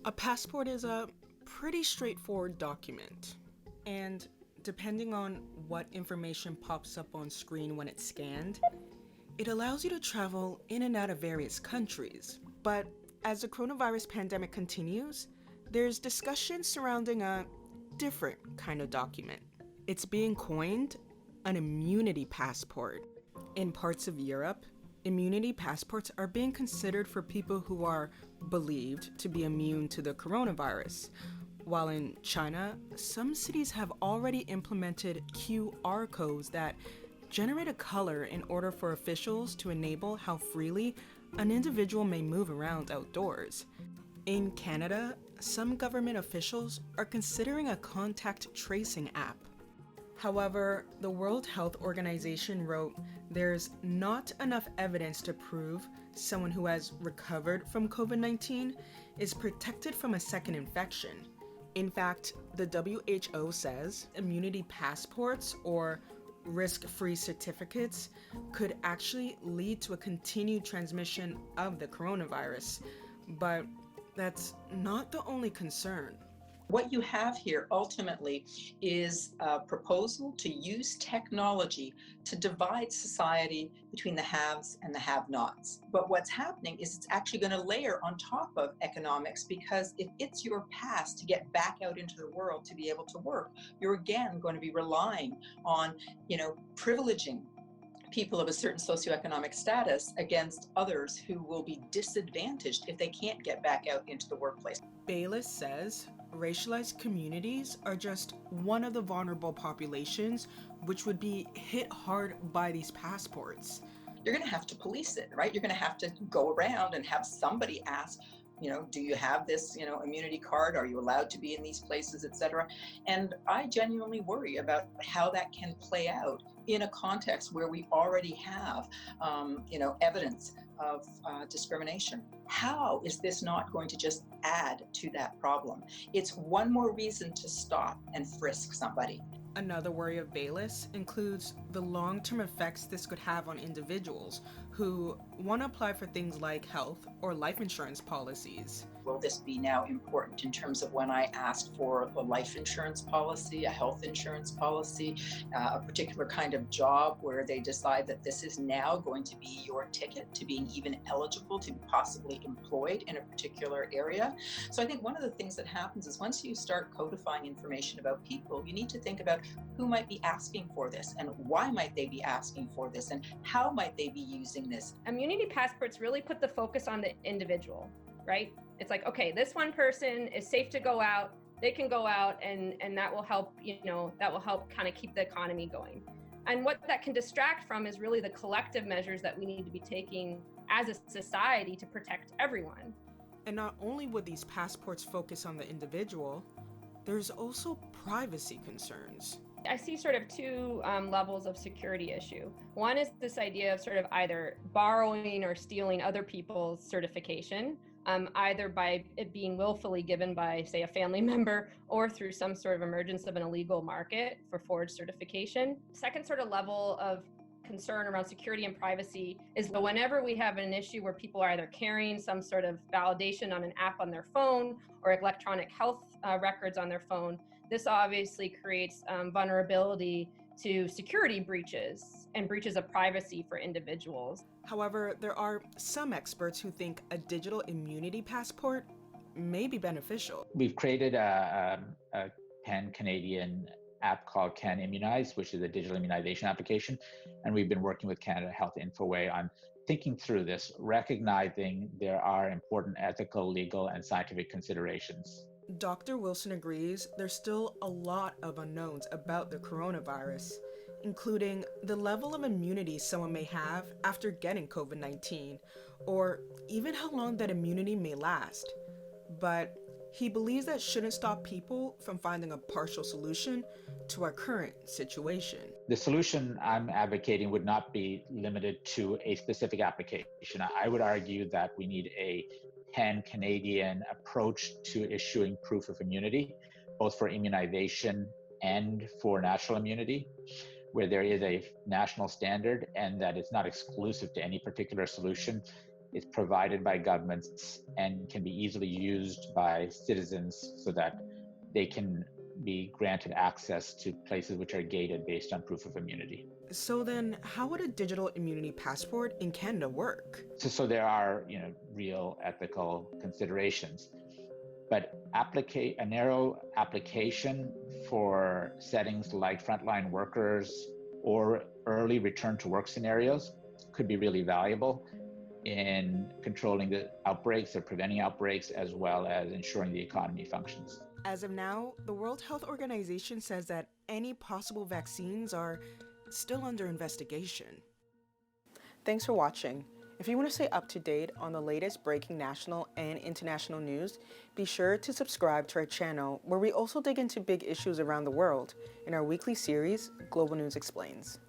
A passport is a pretty straightforward document, and depending on what information pops up on screen when it's scanned, it allows you to travel in and out of various countries. But as the coronavirus pandemic continues, there's discussion surrounding a different kind of document. It's being coined an immunity passport. In parts of Europe, immunity passports are being considered for people who are believed to be immune to the coronavirus, while in China, some cities have already implemented QR codes that generate a color in order for officials to enable how freely an individual may move around outdoors. In Canada, some government officials are considering a contact tracing app. However, the World Health Organization wrote there's not enough evidence to prove someone who has recovered from COVID-19 is protected from a second infection. In fact, the WHO says immunity passports or risk-free certificates could actually lead to a continued transmission of the coronavirus. But that's not the only concern. What you have here ultimately is a proposal to use technology to divide society between the haves and the have-nots. But what's happening is it's actually going to layer on top of economics, because if it's your pass to get back out into the world to be able to work, you're again going to be relying on, privileging people of a certain socioeconomic status against others who will be disadvantaged if they can't get back out into the workplace. Bayliss says racialized communities are just one of the vulnerable populations which would be hit hard by these passports. You're going to have to police it, right? You're going to have to go around and have somebody ask, do you have this, immunity card? Are you allowed to be in these places, etc.? And I genuinely worry about how that can play out in a context where we already have, evidence of discrimination. How is this not going to just add to that problem? It's one more reason to stop and frisk somebody. Another worry of Bayliss includes the long-term effects this could have on individuals who want to apply for things like health or life insurance policies. Will this be now important in terms of when I ask for a life insurance policy, a health insurance policy, a particular kind of job where they decide that this is now going to be your ticket to being even eligible to be possibly employed in a particular area? So I think one of the things that happens is once you start codifying information about people, you need to think about who might be asking for this and why might they be asking for this and how might they be using this. Immunity passports really put the focus on the individual, right? It's like, okay, this one person is safe to go out, they can go out and that will help, that will help kind of keep the economy going. And what that can distract from is really the collective measures that we need to be taking as a society to protect everyone. And not only would these passports focus on the individual, there's also privacy concerns. I see sort of two levels of security issue. One is this idea of sort of either borrowing or stealing other people's certification, either by it being willfully given by, say, a family member or through some sort of emergence of an illegal market for forged certification. Second sort of level of concern around security and privacy is that whenever we have an issue where people are either carrying some sort of validation on an app on their phone or electronic health records on their phone, this obviously creates vulnerability to security breaches and breaches of privacy for individuals. However, there are some experts who think a digital immunity passport may be beneficial. We've created a pan-Canadian app called Can Immunize, which is a digital immunization application. And we've been working with Canada Health Infoway on thinking through this, recognizing there are important ethical, legal, and scientific considerations. Dr. Wilson agrees there's still a lot of unknowns about the coronavirus, including the level of immunity someone may have after getting COVID-19, or even how long that immunity may last. But he believes that shouldn't stop people from finding a partial solution to our current situation. The solution I'm advocating would not be limited to a specific application. I would argue that we need a pan-Canadian approach to issuing proof of immunity, both for immunization and for natural immunity, where there is a national standard and that it's not exclusive to any particular solution. is provided by governments and can be easily used by citizens so that they can be granted access to places which are gated based on proof of immunity. So then, how would a digital immunity passport in Canada work? So there are, real ethical considerations, but a narrow application for settings like frontline workers or early return to work scenarios could be really valuable in controlling the outbreaks or preventing outbreaks, as well as ensuring the economy functions. As of now, the World Health Organization says that any possible vaccines are still under investigation. Thanks for watching. If you want to stay up to date on the latest breaking national and international news, be sure to subscribe to our channel, where we also dig into big issues around the world in our weekly series, Global News Explains.